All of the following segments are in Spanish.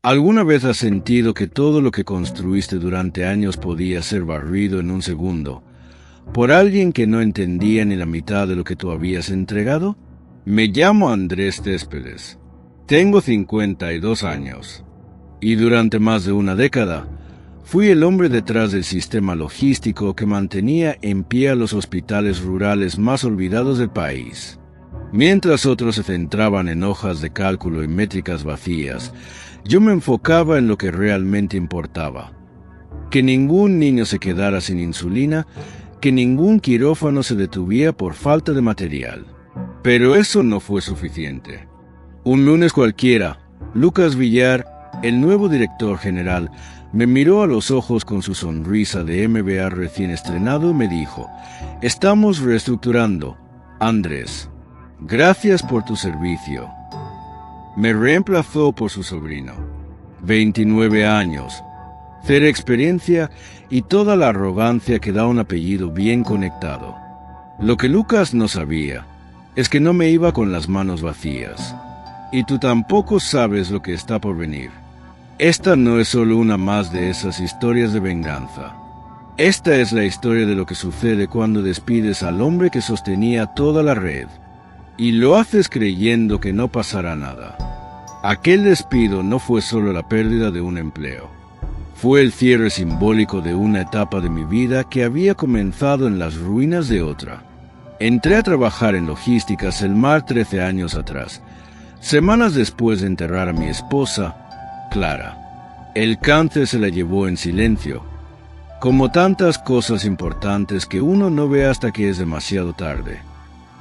¿Alguna vez has sentido que todo lo que construiste durante años podía ser barrido en un segundo por alguien que no entendía ni la mitad de lo que tú habías entregado? Me llamo Andrés Céspedes. Tengo 52 años. Y durante más de una década, fui el hombre detrás del sistema logístico que mantenía en pie a los hospitales rurales más olvidados del país. Mientras otros se centraban en hojas de cálculo y métricas vacías, yo me enfocaba en lo que realmente importaba. Que ningún niño se quedara sin insulina, que ningún quirófano se detuviera por falta de material. Pero eso no fue suficiente. Un lunes cualquiera, Lucas Villar, el nuevo director general, me miró a los ojos con su sonrisa de MBA recién estrenado y me dijo: «Estamos reestructurando, Andrés. Gracias por tu servicio». Me reemplazó por su sobrino. 29 años, cero experiencia y toda la arrogancia que da un apellido bien conectado. Lo que Lucas no sabía es que no me iba con las manos vacías. Y tú tampoco sabes lo que está por venir. Esta no es solo una más de esas historias de venganza. Esta es la historia de lo que sucede cuando despides al hombre que sostenía toda la red. Y lo haces creyendo que no pasará nada. Aquel despido no fue solo la pérdida de un empleo. Fue el cierre simbólico de una etapa de mi vida que había comenzado en las ruinas de otra. Entré a trabajar en logística Selmar 13 años atrás, semanas después de enterrar a mi esposa, Clara. El cáncer se la llevó en silencio, como tantas cosas importantes que uno no ve hasta que es demasiado tarde.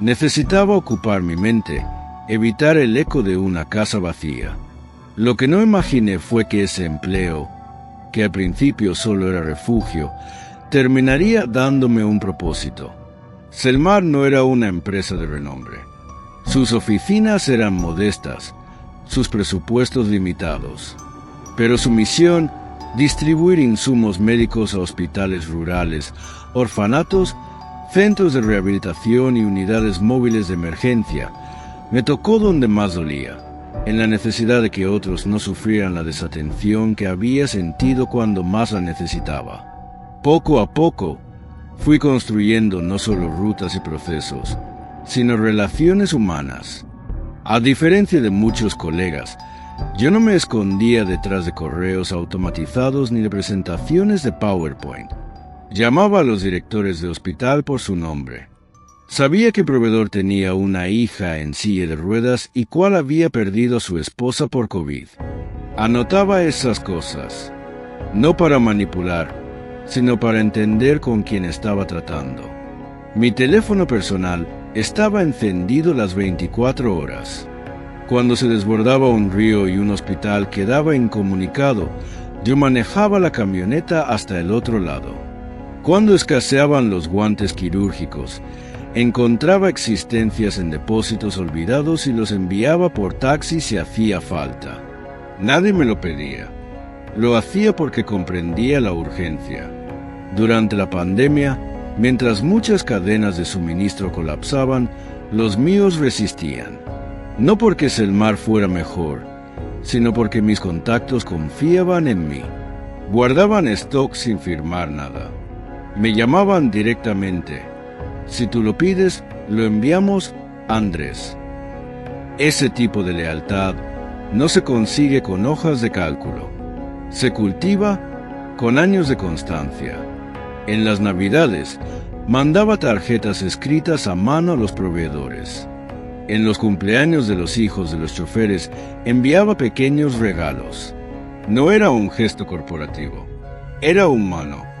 Necesitaba ocupar mi mente, evitar el eco de una casa vacía. Lo que no imaginé fue que ese empleo, que al principio solo era refugio, terminaría dándome un propósito. Selmar no era una empresa de renombre. Sus oficinas eran modestas, sus presupuestos limitados. Pero su misión, distribuir insumos médicos a hospitales rurales, orfanatos, centros de rehabilitación y unidades móviles de emergencia, me tocó donde más dolía, en la necesidad de que otros no sufrieran la desatención que había sentido cuando más la necesitaba. Poco a poco, fui construyendo no solo rutas y procesos, sino relaciones humanas. A diferencia de muchos colegas, yo no me escondía detrás de correos automatizados ni de presentaciones de PowerPoint. Llamaba a los directores de hospital por su nombre. Sabía qué proveedor tenía una hija en silla de ruedas y cuál había perdido a su esposa por COVID. Anotaba esas cosas, no para manipular, sino para entender con quién estaba tratando. Mi teléfono personal estaba encendido las 24 horas. Cuando se desbordaba un río y un hospital quedaba incomunicado, yo manejaba la camioneta hasta el otro lado. Cuando escaseaban los guantes quirúrgicos, encontraba existencias en depósitos olvidados y los enviaba por taxi si hacía falta. Nadie me lo pedía. Lo hacía porque comprendía la urgencia. Durante la pandemia, mientras muchas cadenas de suministro colapsaban, los míos resistían. No porque Selmar fuera mejor, sino porque mis contactos confiaban en mí. Guardaban stock sin firmar nada. Me llamaban directamente. Si tú lo pides, lo enviamos, Andrés. Ese tipo de lealtad no se consigue con hojas de cálculo. Se cultiva con años de constancia. En las Navidades, mandaba tarjetas escritas a mano a los proveedores. En los cumpleaños de los hijos de los choferes, enviaba pequeños regalos. No era un gesto corporativo, era humano.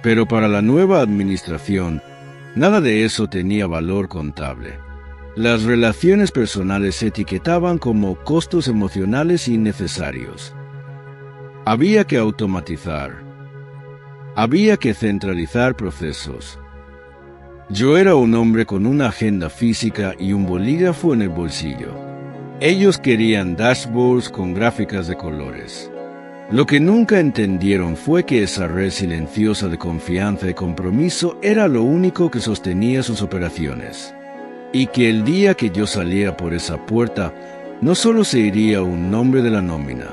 Pero para la nueva administración, nada de eso tenía valor contable. Las relaciones personales se etiquetaban como costos emocionales innecesarios. Había que automatizar. Había que centralizar procesos. Yo era un hombre con una agenda física y un bolígrafo en el bolsillo. Ellos querían dashboards con gráficas de colores. Lo que nunca entendieron fue que esa red silenciosa de confianza y compromiso era lo único que sostenía sus operaciones. Y que el día que yo saliera por esa puerta, no solo se iría un nombre de la nómina,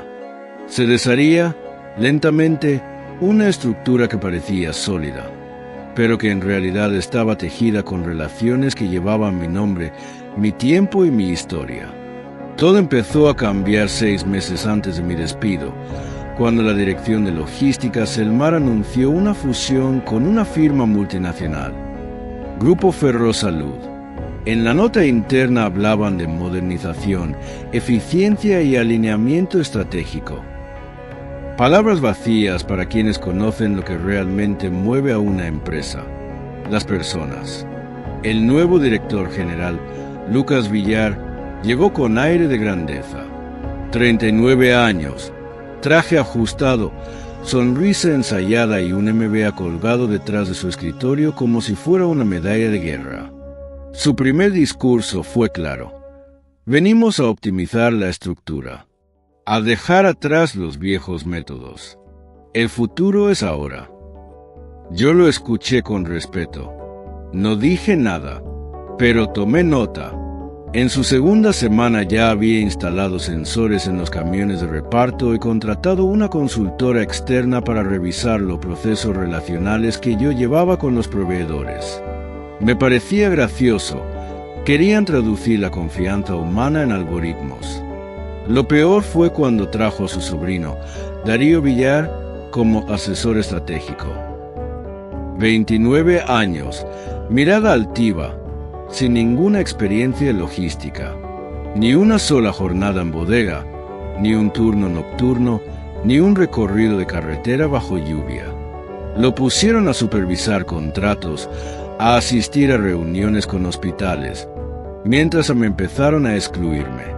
Se desharía, lentamente, una estructura que parecía sólida, pero que en realidad estaba tejida con relaciones que llevaban mi nombre, mi tiempo y mi historia. Todo empezó a cambiar 6 meses antes de mi despido, cuando la dirección de logística Selmar anunció una fusión con una firma multinacional, Grupo Ferrosalud. En la nota interna hablaban de modernización, eficiencia y alineamiento estratégico. Palabras vacías para quienes conocen lo que realmente mueve a una empresa: las personas. El nuevo director general, Lucas Villar, llegó con aire de grandeza. 39 años, traje ajustado, sonrisa ensayada y un MBA colgado detrás de su escritorio como si fuera una medalla de guerra. Su primer discurso fue claro: venimos a optimizar la estructura, a dejar atrás los viejos métodos. El futuro es ahora. Yo lo escuché con respeto. No dije nada, pero tomé nota. En su segunda semana ya había instalado sensores en los camiones de reparto y contratado una consultora externa para revisar los procesos relacionales que yo llevaba con los proveedores. Me parecía gracioso. Querían traducir la confianza humana en algoritmos. Lo peor fue cuando trajo a su sobrino, Darío Villar, como asesor estratégico. 29 años, mirada altiva, sin ninguna experiencia logística, ni una sola jornada en bodega, ni un turno nocturno, ni un recorrido de carretera bajo lluvia. Lo pusieron a supervisar contratos, a asistir a reuniones con hospitales, mientras me empezaron a excluirme.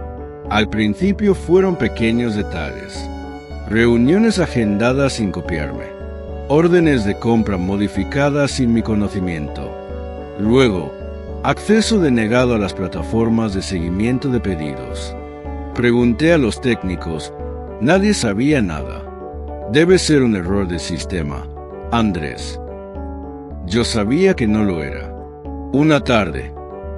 Al principio fueron pequeños detalles: reuniones agendadas sin copiarme, órdenes de compra modificadas sin mi conocimiento. Luego, acceso denegado a las plataformas de seguimiento de pedidos. Pregunté a los técnicos, nadie sabía nada. Debe ser un error de sistema, Andrés. Yo sabía que no lo era. Una tarde,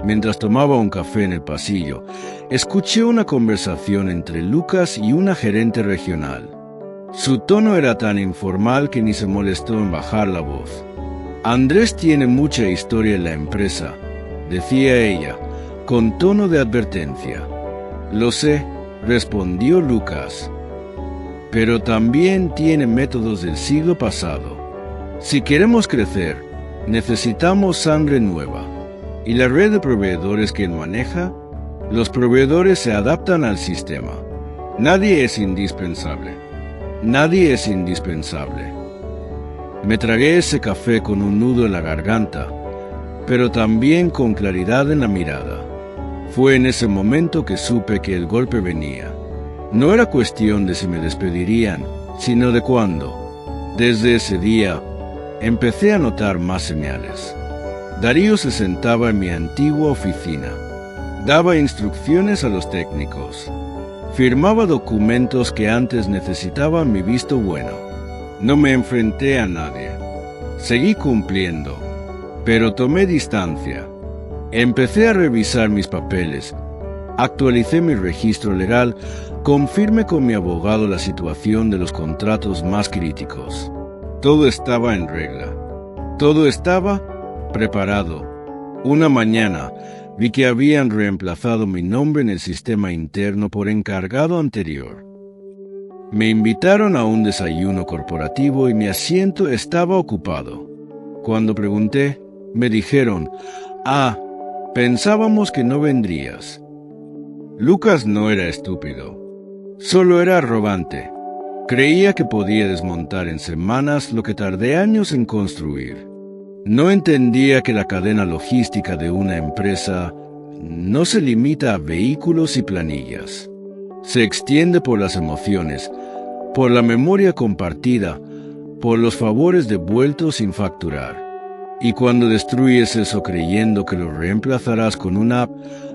mientras tomaba un café en el pasillo, escuché una conversación entre Lucas y una gerente regional. Su tono era tan informal que ni se molestó en bajar la voz. Andrés tiene mucha historia en la empresa, decía ella, con tono de advertencia. Lo sé, respondió Lucas. Pero también tiene métodos del siglo pasado. Si queremos crecer, necesitamos sangre nueva. ¿Y la red de proveedores que él maneja? Los proveedores se adaptan al sistema. Nadie es indispensable. Nadie es indispensable. Me tragué ese café con un nudo en la garganta, pero también con claridad en la mirada. Fue en ese momento que supe que el golpe venía. No era cuestión de si me despedirían, sino de cuándo. Desde ese día, empecé a notar más señales. Darío se sentaba en mi antigua oficina. Daba instrucciones a los técnicos. Firmaba documentos que antes necesitaban mi visto bueno. No me enfrenté a nadie. Seguí cumpliendo, pero tomé distancia. Empecé a revisar mis papeles. Actualicé mi registro legal. Confirmé con mi abogado la situación de los contratos más críticos. Todo estaba en regla. Todo estaba preparado. Una mañana vi que habían reemplazado mi nombre en el sistema interno por encargado anterior. Me invitaron a un desayuno corporativo y mi asiento estaba ocupado. Cuando pregunté, me dijeron: pensábamos que no vendrías. Lucas no era estúpido, solo era arrogante. Creía que podía desmontar en semanas lo que tardé años en construir. No entendía que la cadena logística de una empresa no se limita a vehículos y planillas. Se extiende por las emociones, por la memoria compartida, por los favores devueltos sin facturar. Y cuando destruyes eso creyendo que lo reemplazarás con una app,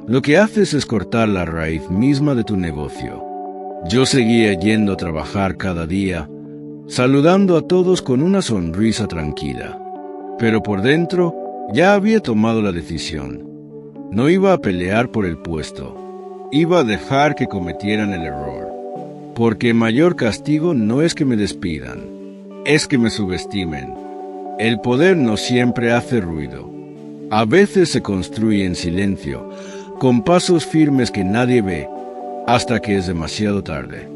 lo que haces es cortar la raíz misma de tu negocio. Yo seguía yendo a trabajar cada día, saludando a todos con una sonrisa tranquila. Pero por dentro ya había tomado la decisión. No iba a pelear por el puesto. Iba a dejar que cometieran el error. porque mayor castigo no es que me despidan, es que me subestimen. El poder no siempre hace ruido. A veces se construye en silencio, con pasos firmes que nadie ve, hasta que es demasiado tarde.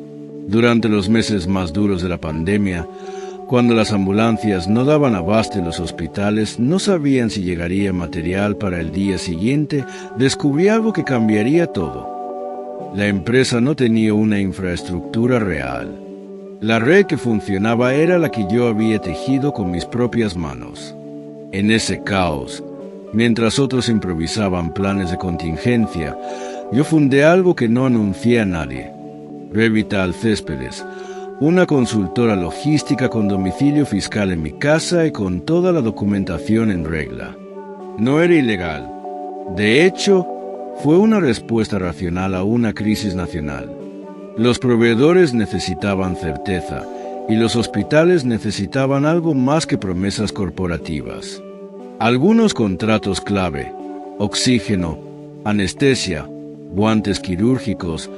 Durante los meses más duros de la pandemia, cuando las ambulancias no daban abasto en los hospitales, no sabían si llegaría material para el día siguiente, descubrí algo que cambiaría todo. La empresa no tenía una infraestructura real. La red que funcionaba era la que yo había tejido con mis propias manos. En ese caos, mientras otros improvisaban planes de contingencia, yo fundé algo que no anuncié a nadie. Revital Céspedes, una consultora logística con domicilio fiscal en mi casa y con toda la documentación en regla. No era ilegal. De hecho, fue una respuesta racional a una crisis nacional. Los proveedores necesitaban certeza y los hospitales necesitaban algo más que promesas corporativas. Algunos contratos clave, oxígeno, anestesia, guantes quirúrgicos,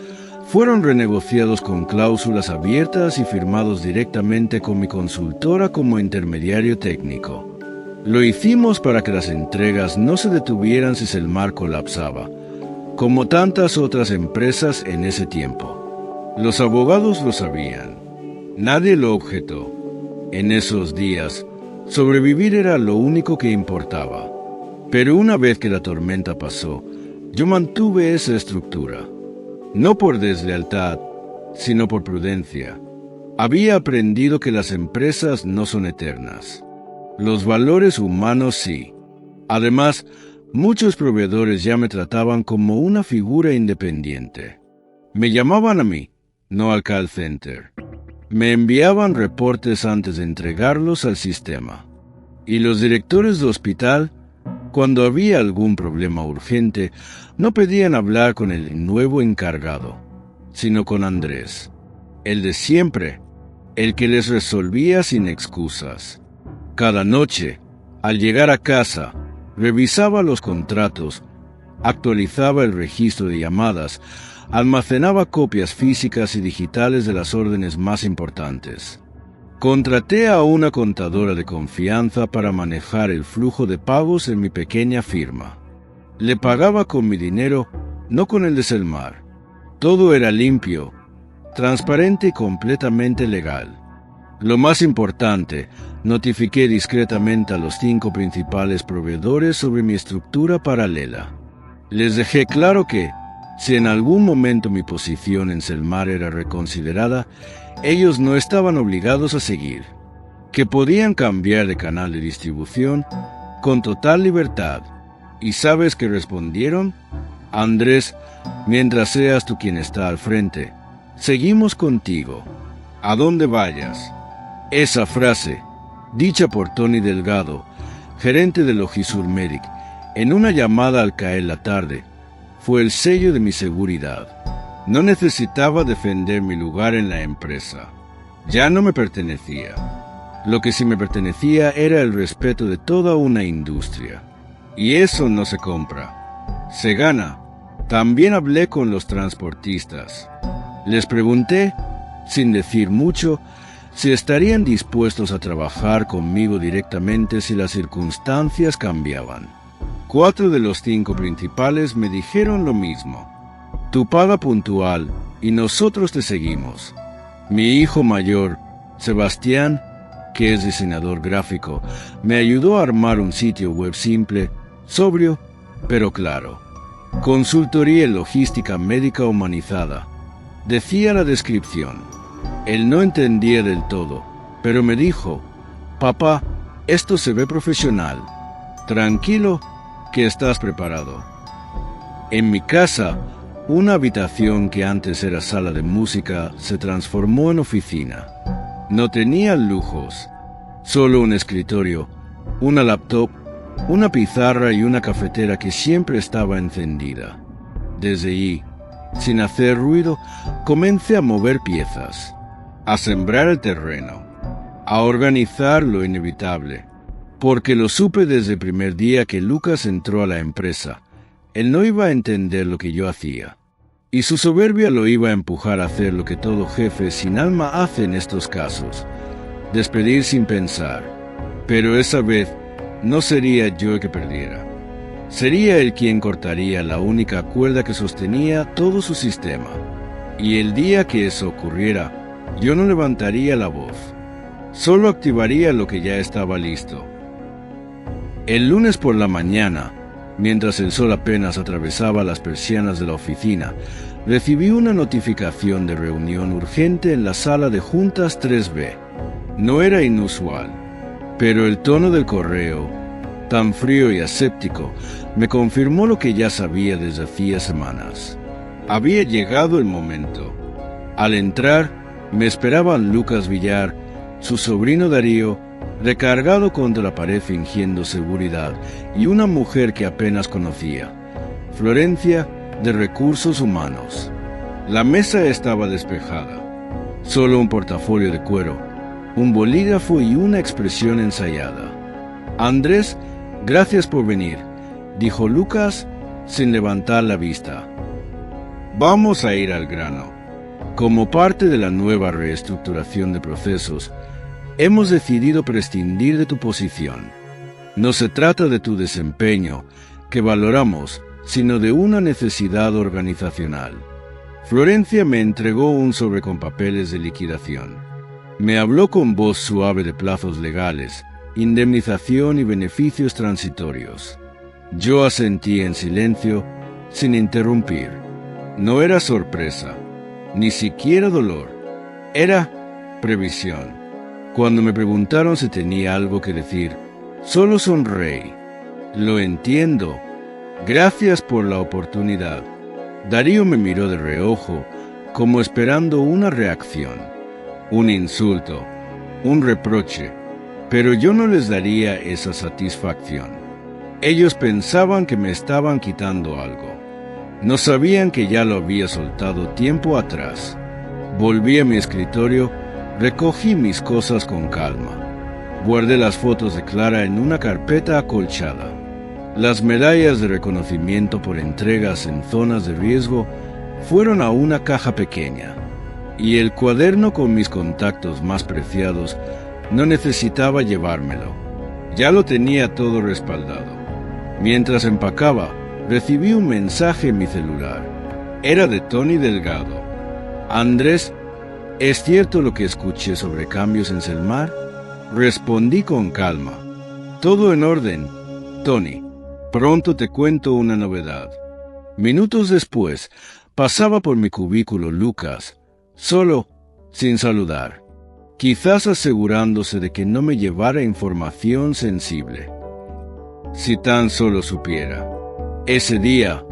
fueron renegociados con cláusulas abiertas y firmados directamente con mi consultora como intermediario técnico. Lo hicimos para que las entregas no se detuvieran si Selmar colapsaba, como tantas otras empresas en ese tiempo. Los abogados lo sabían. Nadie lo objetó. En esos días, sobrevivir era lo único que importaba. Pero una vez que la tormenta pasó, yo mantuve esa estructura. No por deslealtad, sino por prudencia. Había aprendido que las empresas no son eternas. Los valores humanos sí. Además, muchos proveedores ya me trataban como una figura independiente. Me llamaban a mí, no al call center. Me enviaban reportes antes de entregarlos al sistema. Y los directores de hospital, cuando había algún problema urgente, no pedían hablar con el nuevo encargado, sino con Andrés, el de siempre, el que les resolvía sin excusas. Cada noche, al llegar a casa, revisaba los contratos, actualizaba el registro de llamadas, almacenaba copias físicas y digitales de las órdenes más importantes. Contraté a una contadora de confianza para manejar el flujo de pagos en mi pequeña firma. Le pagaba con mi dinero, no con el de Selmar. Todo era limpio, transparente y completamente legal. Lo más importante, notifiqué discretamente a los 5 principales proveedores sobre mi estructura paralela. Les dejé claro que, si en algún momento mi posición en Selmar era reconsiderada, ellos no estaban obligados a seguir, que podían cambiar de canal de distribución con total libertad. ¿Y sabes qué respondieron? Andrés, mientras seas tú quien está al frente, seguimos contigo, a donde vayas. Esa frase, dicha por Tony Delgado, gerente de Logisurmedic, en una llamada al caer la tarde, fue el sello de mi seguridad. No necesitaba defender mi lugar en la empresa. Ya no me pertenecía. Lo que sí me pertenecía era el respeto de toda una industria. Y eso no se compra. Se gana. También hablé con los transportistas. Les pregunté, sin decir mucho, si estarían dispuestos a trabajar conmigo directamente si las circunstancias cambiaban. 4 de los 5 principales me dijeron lo mismo. Tu paga puntual y nosotros te seguimos. Mi hijo mayor, Sebastián, que es diseñador gráfico, me ayudó a armar un sitio web simple, sobrio, pero claro. Consultoría en logística médica humanizada. Decía la descripción. Él no entendía del todo, pero me dijo, papá, esto se ve profesional. Tranquilo, que estás preparado. En mi casa, una habitación que antes era sala de música se transformó en oficina. No tenía lujos, solo un escritorio, una laptop, una pizarra y una cafetera que siempre estaba encendida. Desde allí, sin hacer ruido, comencé a mover piezas, a sembrar el terreno, a organizar lo inevitable, porque lo supe desde el primer día que Lucas entró a la empresa. Él no iba a entender lo que yo hacía. Y su soberbia lo iba a empujar a hacer lo que todo jefe sin alma hace en estos casos: despedir sin pensar. Pero esa vez no sería yo el que perdiera. Sería él quien cortaría la única cuerda que sostenía todo su sistema. Y el día que eso ocurriera, yo no levantaría la voz. Solo activaría lo que ya estaba listo. El lunes por la mañana, mientras el sol apenas atravesaba las persianas de la oficina, recibí una notificación de reunión urgente en la sala de juntas 3B. No era inusual, pero el tono del correo, tan frío y aséptico, me confirmó lo que ya sabía desde hacía semanas. Había llegado el momento. Al entrar, me esperaban Lucas Villar, su sobrino Darío, recargado contra la pared fingiendo seguridad, y una mujer que apenas conocía, Florencia, de Recursos Humanos. La mesa estaba despejada. Solo un portafolio de cuero, un bolígrafo y una expresión ensayada. «Andrés, gracias por venir», dijo Lucas sin levantar la vista. «Vamos a ir al grano. Como parte de la nueva reestructuración de procesos, hemos decidido prescindir de tu posición. No se trata de tu desempeño, que valoramos, sino de una necesidad organizacional». Florencia me entregó un sobre con papeles de liquidación. Me habló con voz suave de plazos legales, indemnización y beneficios transitorios. Yo asentí en silencio, sin interrumpir. No era sorpresa, ni siquiera dolor. Era previsión. Cuando me preguntaron si tenía algo que decir, solo sonreí. «Lo entiendo. Gracias por la oportunidad». Darío me miró de reojo, como esperando una reacción, un insulto, un reproche, pero yo no les daría esa satisfacción. Ellos pensaban que me estaban quitando algo. No sabían que ya lo había soltado tiempo atrás. Volví a mi escritorio, recogí mis cosas con calma. Guardé las fotos de Clara en una carpeta acolchada. Las medallas de reconocimiento por entregas en zonas de riesgo fueron a una caja pequeña, y el cuaderno con mis contactos más preciados no necesitaba llevármelo. Ya lo tenía todo respaldado. Mientras empacaba, recibí un mensaje en mi celular. Era de Tony Delgado. «Andrés, ¿es cierto lo que escuché sobre cambios en Selmar?». Respondí con calma. «Todo en orden, Tony. Pronto te cuento una novedad». Minutos después, pasaba por mi cubículo Lucas, solo, sin saludar, quizás asegurándose de que no me llevara información sensible. Si tan solo supiera. Ese día,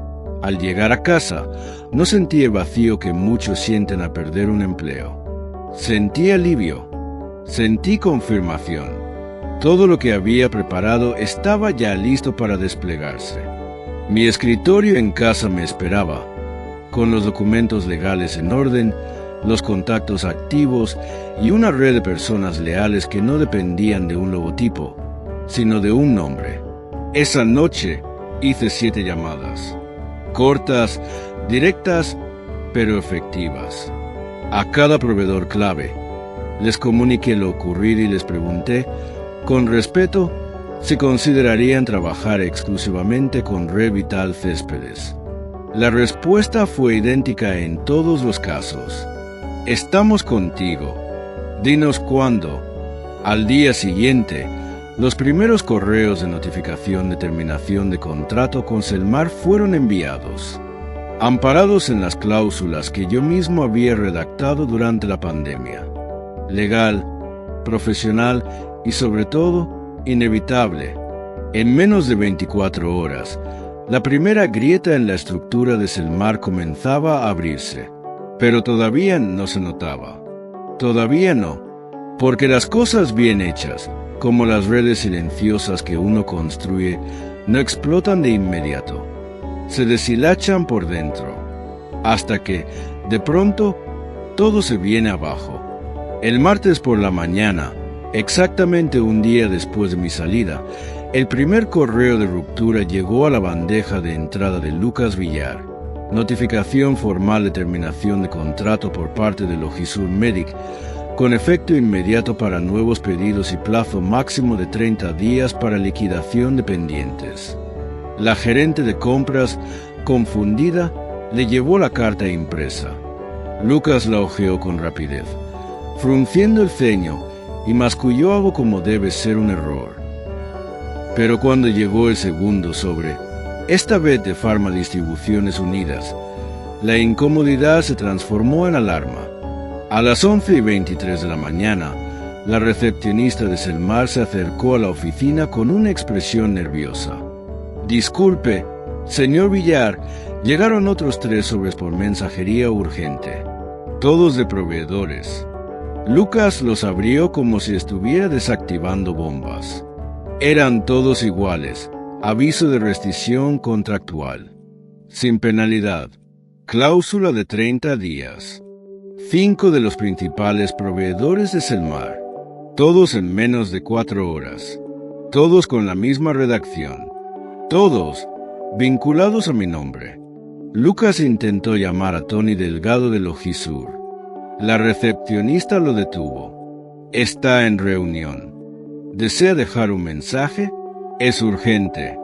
al llegar a casa, no sentí el vacío que muchos sienten al perder un empleo. Sentí alivio, sentí confirmación. Todo lo que había preparado estaba ya listo para desplegarse. Mi escritorio en casa me esperaba, con los documentos legales en orden, los contactos activos y una red de personas leales que no dependían de un logotipo, sino de un nombre. Esa noche hice 7 llamadas, cortas, directas, pero efectivas. A cada proveedor clave les comuniqué lo ocurrido y les pregunté, con respeto, si considerarían trabajar exclusivamente con Revital Céspedes. La respuesta fue idéntica en todos los casos. «Estamos contigo. Dinos cuándo». Al día siguiente, los primeros correos de notificación de terminación de contrato con Selmar fueron enviados, amparados en las cláusulas que yo mismo había redactado durante la pandemia. Legal, profesional y sobre todo, inevitable. En menos de 24 horas, la primera grieta en la estructura de Selmar comenzaba a abrirse, pero todavía no se notaba. Todavía no, porque las cosas bien hechas, como las redes silenciosas que uno construye, no explotan de inmediato. Se deshilachan por dentro, hasta que, de pronto, todo se viene abajo. El martes por la mañana, exactamente un día después de mi salida, el primer correo de ruptura llegó a la bandeja de entrada de Lucas Villar. Notificación formal de terminación de contrato por parte de Logisur Medic, con efecto inmediato para nuevos pedidos y plazo máximo de 30 días para liquidación de pendientes. La gerente de compras, confundida, le llevó la carta impresa. Lucas la hojeó con rapidez, frunciendo el ceño, y masculló algo como debe ser un error. Pero cuando llegó el segundo sobre, esta vez de Pharma Distribuciones Unidas, la incomodidad se transformó en alarma. A las 11:23 de la mañana, la recepcionista de Selmar se acercó a la oficina con una expresión nerviosa. «Disculpe, señor Villar, llegaron otros 3 sobres por mensajería urgente, todos de proveedores». Lucas los abrió como si estuviera desactivando bombas. Eran todos iguales, aviso de rescisión contractual, sin penalidad, cláusula de 30 días. 5 de los principales proveedores de Selmar, todos en menos de 4 horas, todos con la misma redacción, todos vinculados a mi nombre. Lucas intentó llamar a Tony Delgado de Logisur. La recepcionista lo detuvo. Está en reunión. ¿Desea dejar un mensaje? Es urgente.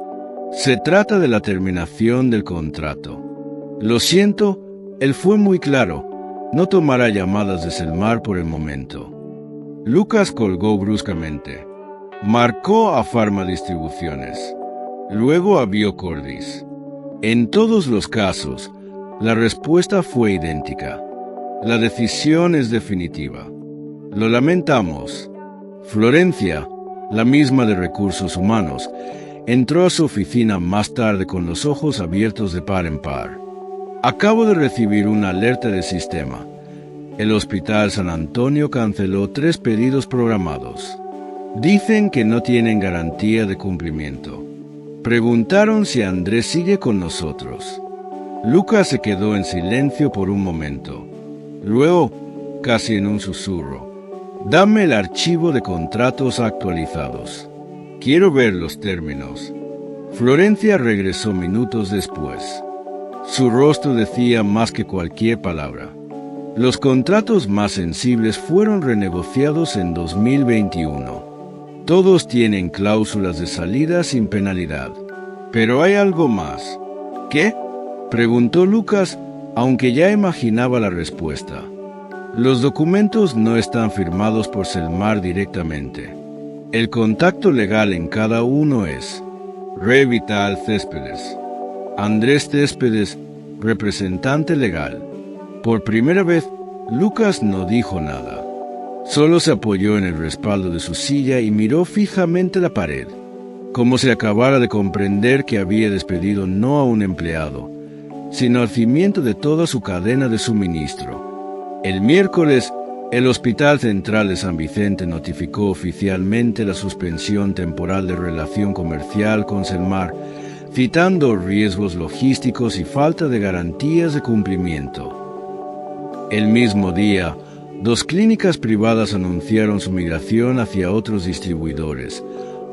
Se trata de la terminación del contrato. Lo siento, él fue muy claro. No tomará llamadas de Selmar por el momento. Lucas colgó bruscamente. Marcó a Pharma Distribuciones. Luego a Biocordis. En todos los casos, la respuesta fue idéntica. La decisión es definitiva. Lo lamentamos. Florencia, la misma de Recursos Humanos, entró a su oficina más tarde con los ojos abiertos de par en par. Acabo de recibir una alerta del sistema. El Hospital San Antonio canceló 3 pedidos programados. Dicen que no tienen garantía de cumplimiento. Preguntaron si Andrés sigue con nosotros. Lucas se quedó en silencio por un momento. Luego, casi en un susurro, «Dame el archivo de contratos actualizados. Quiero ver los términos». Florencia regresó minutos después. Su rostro decía más que cualquier palabra. Los contratos más sensibles fueron renegociados en 2021. Todos tienen cláusulas de salida sin penalidad. Pero hay algo más. ¿Qué?, preguntó Lucas, aunque ya imaginaba la respuesta. Los documentos no están firmados por Selmar directamente. El contacto legal en cada uno es Revital Céspedes. Andrés Céspedes, representante legal. Por primera vez, Lucas no dijo nada. Solo se apoyó en el respaldo de su silla y miró fijamente la pared, como si acabara de comprender que había despedido no a un empleado, sino al cimiento de toda su cadena de suministro. El miércoles, el Hospital Central de San Vicente notificó oficialmente la suspensión temporal de relación comercial con Selmar, citando riesgos logísticos y falta de garantías de cumplimiento. El mismo día, 2 clínicas privadas anunciaron su migración hacia otros distribuidores,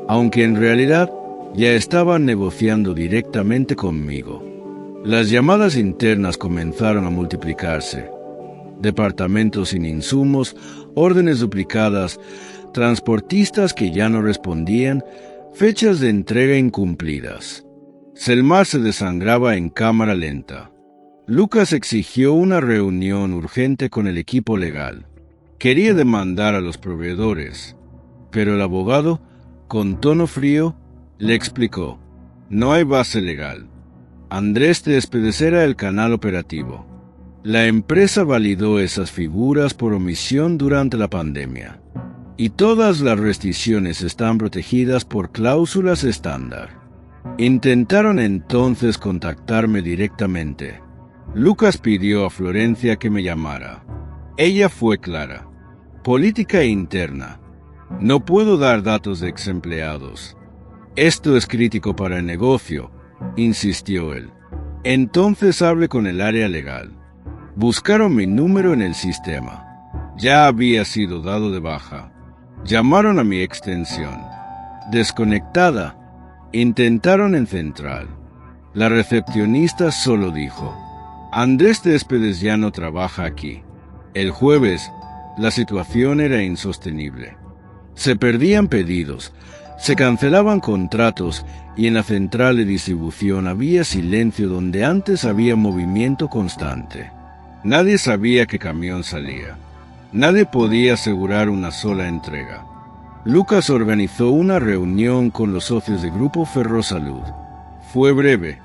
aunque en realidad ya estaban negociando directamente conmigo. Las llamadas internas comenzaron a multiplicarse. Departamentos sin insumos, órdenes duplicadas, transportistas que ya no respondían, fechas de entrega incumplidas. Selmar se desangraba en cámara lenta. Lucas exigió una reunión urgente con el equipo legal. Quería demandar a los proveedores, pero el abogado, con tono frío, le explicó: no hay base legal. Andrés Céspedes era el canal operativo. La empresa validó esas figuras por omisión durante la pandemia. Y todas las restricciones están protegidas por cláusulas estándar. Intentaron entonces contactarme directamente. Lucas pidió a Florencia que me llamara. Ella fue clara. Política interna. No puedo dar datos de exempleados. Esto es crítico para el negocio, insistió él. Entonces hable con el área legal. Buscaron mi número en el sistema. Ya había sido dado de baja. Llamaron a mi extensión. Desconectada, intentaron en central. La recepcionista solo dijo: Andrés Céspedes ya no trabaja aquí. El jueves, la situación era insostenible. Se perdían pedidos, se cancelaban contratos y en la central de distribución había silencio donde antes había movimiento constante. Nadie sabía qué camión salía. Nadie podía asegurar una sola entrega. Lucas organizó una reunión con los socios del Grupo Ferrosalud. Fue breve.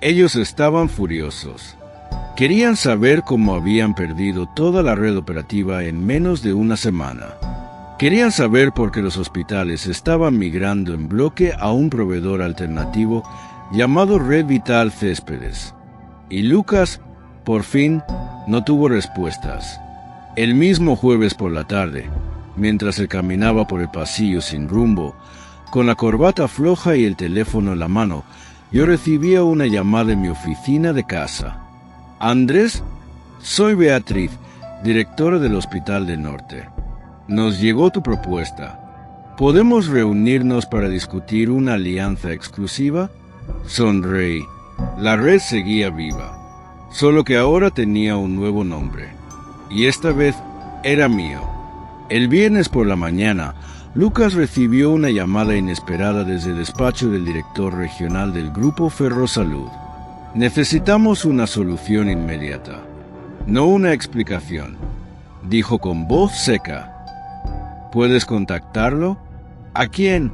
Ellos estaban furiosos. Querían saber cómo habían perdido toda la red operativa en menos de una semana. Querían saber por qué los hospitales estaban migrando en bloque a un proveedor alternativo llamado Red Vital Céspedes. Y Lucas, por fin, no tuvo respuestas. El mismo jueves por la tarde, mientras él caminaba por el pasillo sin rumbo, con la corbata floja y el teléfono en la mano, yo recibía una llamada en mi oficina de casa. Andrés, soy Beatriz, directora del Hospital del Norte. Nos llegó tu propuesta. ¿Podemos reunirnos para discutir una alianza exclusiva? Sonreí. La red seguía viva, solo que ahora tenía un nuevo nombre. Y esta vez era mío. El viernes por la mañana, Lucas recibió una llamada inesperada desde el despacho del director regional del Grupo Ferrosalud. Necesitamos una solución inmediata, no una explicación, dijo con voz seca. ¿Puedes contactarlo? ¿A quién?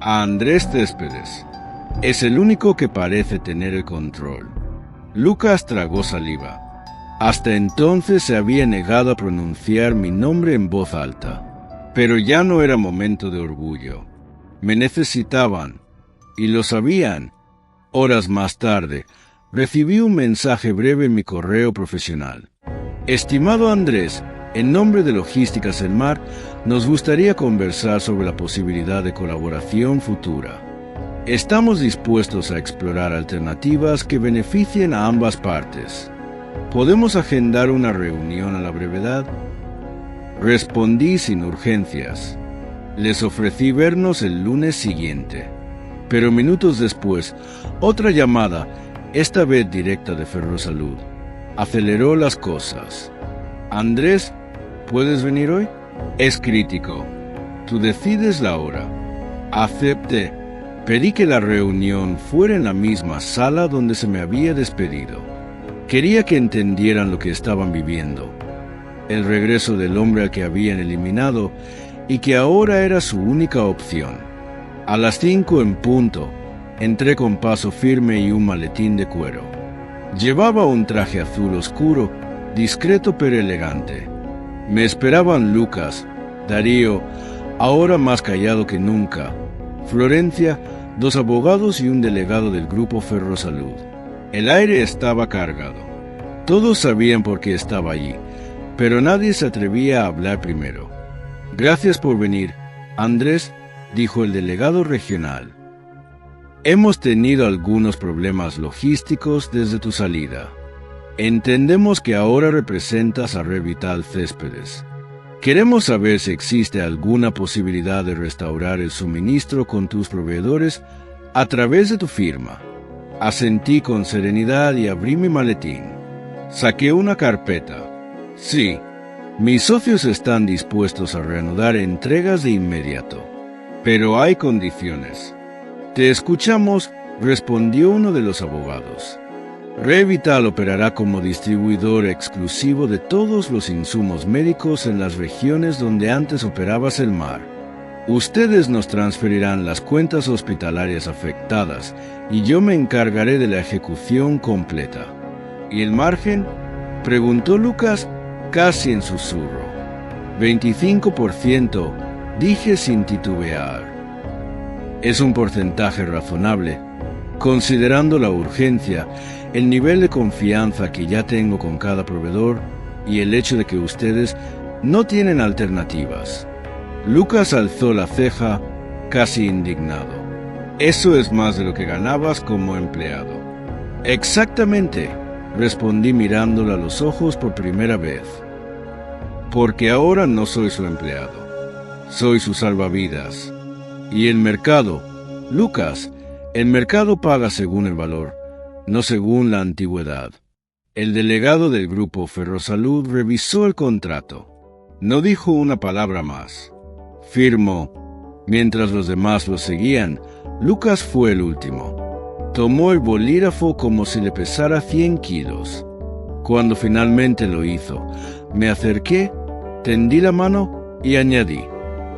A Andrés Céspedes. Es el único que parece tener el control. Lucas tragó saliva. Hasta entonces se había negado a pronunciar mi nombre en voz alta. Pero ya no era momento de orgullo. Me necesitaban. Y lo sabían. Horas más tarde, recibí un mensaje breve en mi correo profesional. Estimado Andrés, en nombre de Logísticas El Mar, nos gustaría conversar sobre la posibilidad de colaboración futura. Estamos dispuestos a explorar alternativas que beneficien a ambas partes. ¿Podemos agendar una reunión a la brevedad? Respondí sin urgencias. Les ofrecí vernos el lunes siguiente. Pero minutos después, otra llamada, esta vez directa de Ferrosalud, aceleró las cosas. Andrés, ¿puedes venir hoy? Es crítico. Tú decides la hora. Acepté. Pedí que la reunión fuera en la misma sala donde se me había despedido. Quería que entendieran lo que estaban viviendo. El regreso del hombre al que habían eliminado y que ahora era su única opción. A las 5 en punto, entré con paso firme y un maletín de cuero. Llevaba un traje azul oscuro, discreto pero elegante. Me esperaban Lucas, Darío, ahora más callado que nunca, Florencia, 2 abogados y un delegado del Grupo Ferrosalud. El aire estaba cargado. Todos sabían por qué estaba allí, pero nadie se atrevía a hablar primero. Gracias por venir, Andrés, dijo el delegado regional. Hemos tenido algunos problemas logísticos desde tu salida. Entendemos que ahora representas a Red Vital Céspedes. Queremos saber si existe alguna posibilidad de restaurar el suministro con tus proveedores a través de tu firma. Asentí con serenidad y abrí mi maletín. Saqué una carpeta. Sí, mis socios están dispuestos a reanudar entregas de inmediato. Pero hay condiciones. Te escuchamos, respondió uno de los abogados. Red Vital operará como distribuidor exclusivo de todos los insumos médicos en las regiones donde antes operabas el mar. Ustedes nos transferirán las cuentas hospitalarias afectadas y yo me encargaré de la ejecución completa. ¿Y el margen?, preguntó Lucas casi en susurro. 25%, dije sin titubear. Es un porcentaje razonable, considerando la urgencia, el nivel de confianza que ya tengo con cada proveedor y el hecho de que ustedes no tienen alternativas. Lucas alzó la ceja, casi indignado. Eso es más de lo que ganabas como empleado. Exactamente, respondí mirándolo a los ojos por primera vez. Porque ahora no soy su empleado. Soy su salvavidas. Y el mercado, Lucas, el mercado paga según el valor, no según la antigüedad. El delegado del grupo Ferrosalud revisó el contrato. No dijo una palabra más. Firmó. Mientras los demás lo seguían, Lucas fue el último. Tomó el bolígrafo como si le pesara 100 kilos. Cuando finalmente lo hizo, me acerqué, tendí la mano y añadí: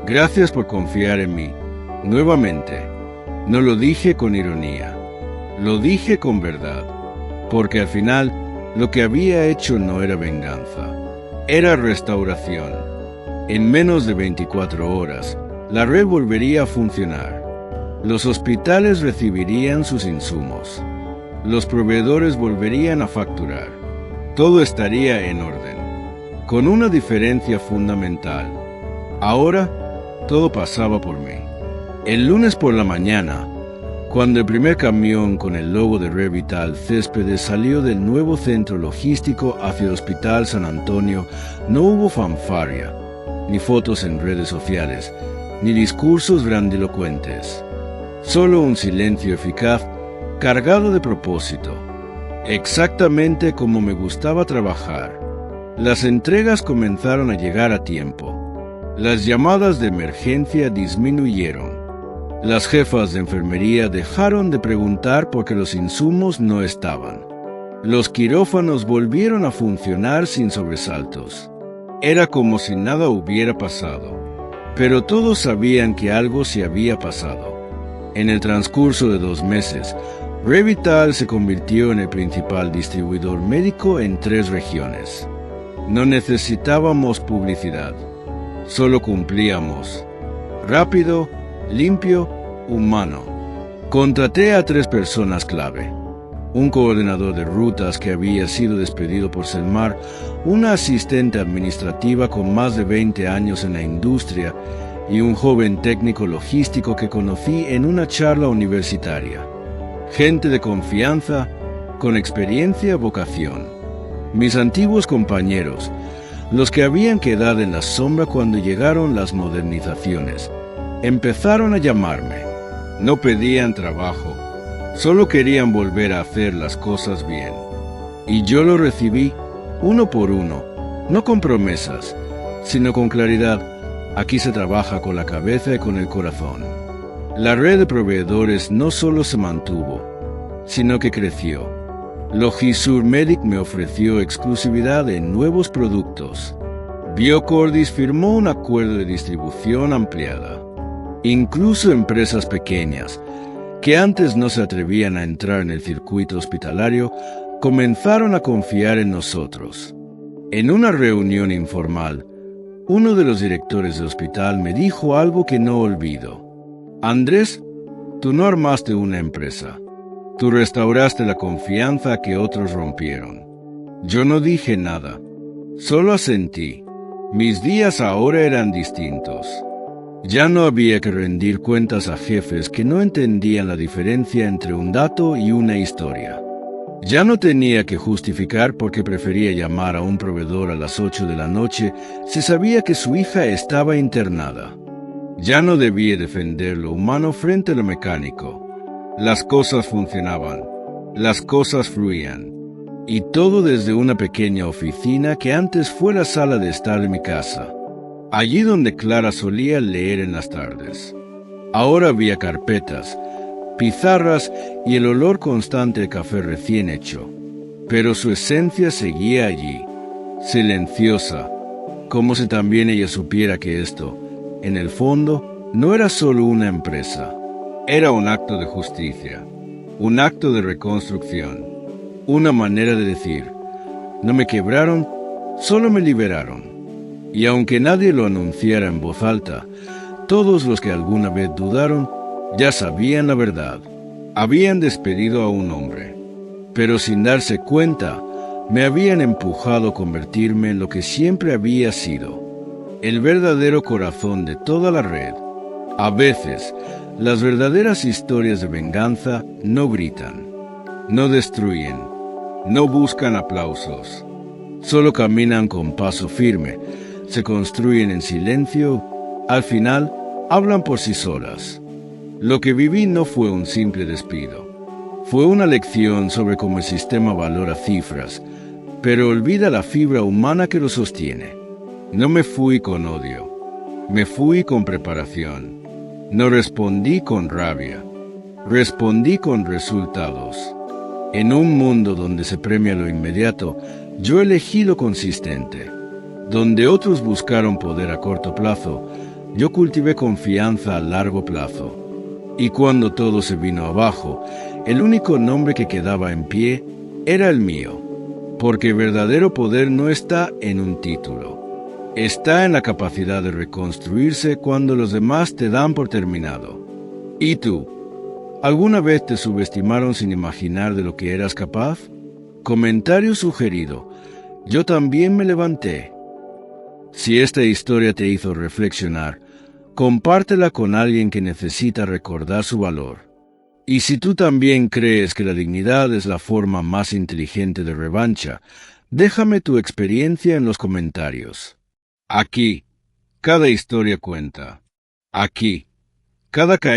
gracias por confiar en mí. Nuevamente, no lo dije con ironía, lo dije con verdad, porque al final lo que había hecho no era venganza, era restauración. En menos de 24 horas, la red volvería a funcionar. Los hospitales recibirían sus insumos. Los proveedores volverían a facturar. Todo estaría en orden, con una diferencia fundamental. Ahora, todo pasaba por mí. El lunes por la mañana, cuando el primer camión con el logo de Revital Céspedes salió del nuevo centro logístico hacia el Hospital San Antonio, no hubo fanfarria, ni fotos en redes sociales, ni discursos grandilocuentes. Solo un silencio eficaz, cargado de propósito. Exactamente como me gustaba trabajar. Las entregas comenzaron a llegar a tiempo. Las llamadas de emergencia disminuyeron. Las jefas de enfermería dejaron de preguntar porque los insumos no estaban. Los quirófanos volvieron a funcionar sin sobresaltos. Era como si nada hubiera pasado. Pero todos sabían que algo se había pasado. En el transcurso de 2 meses, Revital se convirtió en el principal distribuidor médico en 3 regiones. No necesitábamos publicidad. Solo cumplíamos. Rápido, limpio, humano. Contraté a 3 personas clave. Un coordinador de rutas que había sido despedido por Selmar, una asistente administrativa con más de 20 años en la industria y un joven técnico logístico que conocí en una charla universitaria. Gente de confianza, con experiencia y vocación. Mis antiguos compañeros, los que habían quedado en la sombra cuando llegaron las modernizaciones, empezaron a llamarme. No pedían trabajo, solo querían volver a hacer las cosas bien. Y yo lo recibí uno por uno, no con promesas, sino con claridad. Aquí se trabaja con la cabeza y con el corazón. La red de proveedores no solo se mantuvo, sino que creció. Logisur Medic me ofreció exclusividad en nuevos productos. Biocordis firmó un acuerdo de distribución ampliada. Incluso empresas pequeñas, que antes no se atrevían a entrar en el circuito hospitalario, comenzaron a confiar en nosotros. En una reunión informal, uno de los directores del hospital me dijo algo que no olvido. Andrés, tú no armaste una empresa. Tú restauraste la confianza que otros rompieron. Yo no dije nada, solo asentí. Mis días ahora eran distintos. Ya no había que rendir cuentas a jefes que no entendían la diferencia entre un dato y una historia. Ya no tenía que justificar por qué prefería llamar a un proveedor a las 8 de la noche si sabía que su hija estaba internada. Ya no debía defender lo humano frente a lo mecánico. Las cosas funcionaban, las cosas fluían, y todo desde una pequeña oficina que antes fue la sala de estar de mi casa, allí donde Clara solía leer en las tardes. Ahora había carpetas, pizarras y el olor constante de café recién hecho, pero su esencia seguía allí, silenciosa, como si también ella supiera que esto, en el fondo, no era solo una empresa, era un acto de justicia, un acto de reconstrucción, una manera de decir, no me quebraron, solo me liberaron. Y aunque nadie lo anunciara en voz alta, todos los que alguna vez dudaron ya sabían la verdad. Habían despedido a un hombre, pero sin darse cuenta, me habían empujado a convertirme en lo que siempre había sido, el verdadero corazón de toda la red. A veces, las verdaderas historias de venganza no gritan, no destruyen, no buscan aplausos. Solo caminan con paso firme, se construyen en silencio, al final hablan por sí solas. Lo que viví no fue un simple despido. Fue una lección sobre cómo el sistema valora cifras, pero olvida la fibra humana que lo sostiene. No me fui con odio, me fui con preparación. No respondí con rabia, respondí con resultados. En un mundo donde se premia lo inmediato, yo elegí lo consistente. Donde otros buscaron poder a corto plazo, yo cultivé confianza a largo plazo. Y cuando todo se vino abajo, el único nombre que quedaba en pie era el mío. Porque verdadero poder no está en un título. Está en la capacidad de reconstruirse cuando los demás te dan por terminado. ¿Y tú? ¿Alguna vez te subestimaron sin imaginar de lo que eras capaz? Comentario sugerido. Yo también me levanté. Si esta historia te hizo reflexionar, compártela con alguien que necesita recordar su valor. Y si tú también crees que la dignidad es la forma más inteligente de revancha, déjame tu experiencia en los comentarios. Aquí, cada historia cuenta. Aquí, cada caída